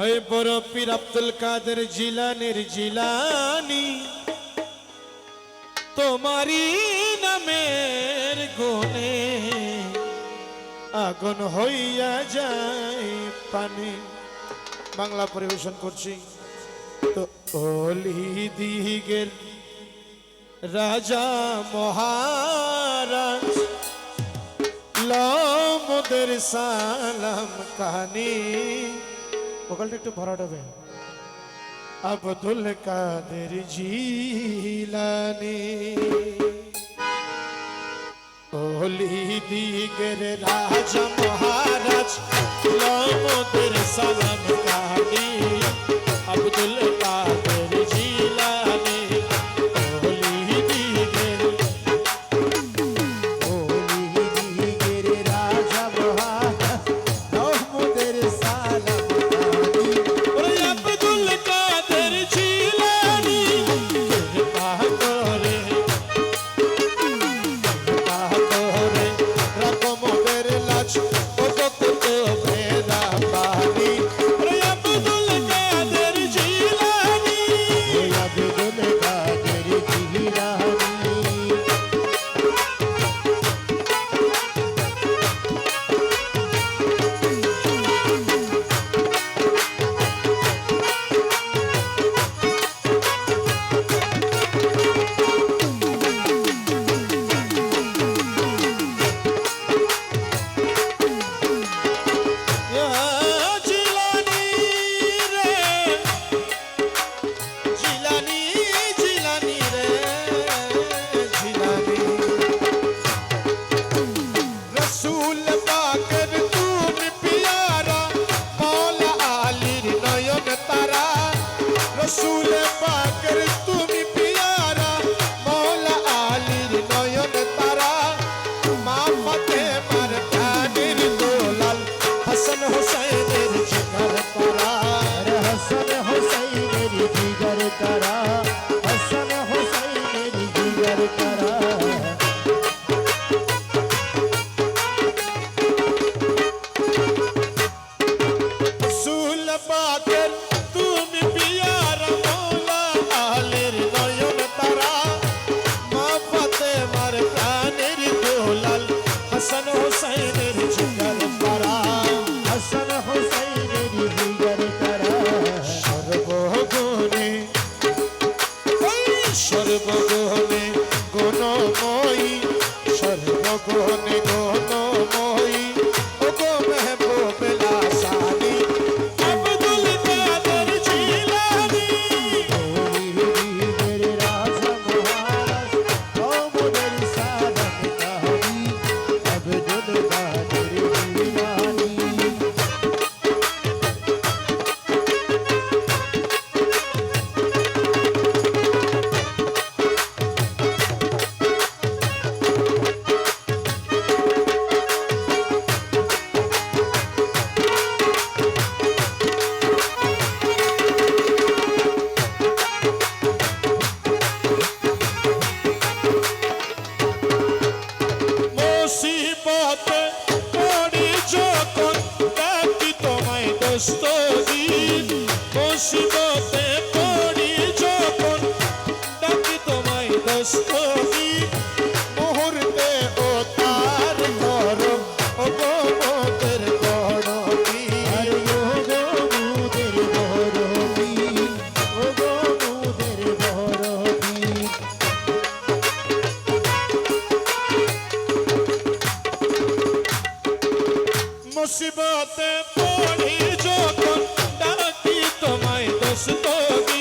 ওই বড় পীর আব্দুল কাদের জিলানির জিলানি তোমারি নামের গুণে আগুন হইয়া যায় পানি। বাংলা পরিবেশন করছি। তো ওলি দিগের রাজা মহারাজ লমদের সালাম কাহানি। ভোকালটা একটু ভরাট হবে। আব্দুল কাদের জিলানি ওলি দিগের রাজা মহারাজ লমদের সালাম কাহানি। আব্দুল কাদের জিলানি ওলি দিগের রাজা মহারাজ লমদের সালাম। সর্বগুণে গুণময়ী সর্বগুণে গুণময়ী ও গো মেহবুব লাসানি আব্দুল কাদের দোস্ত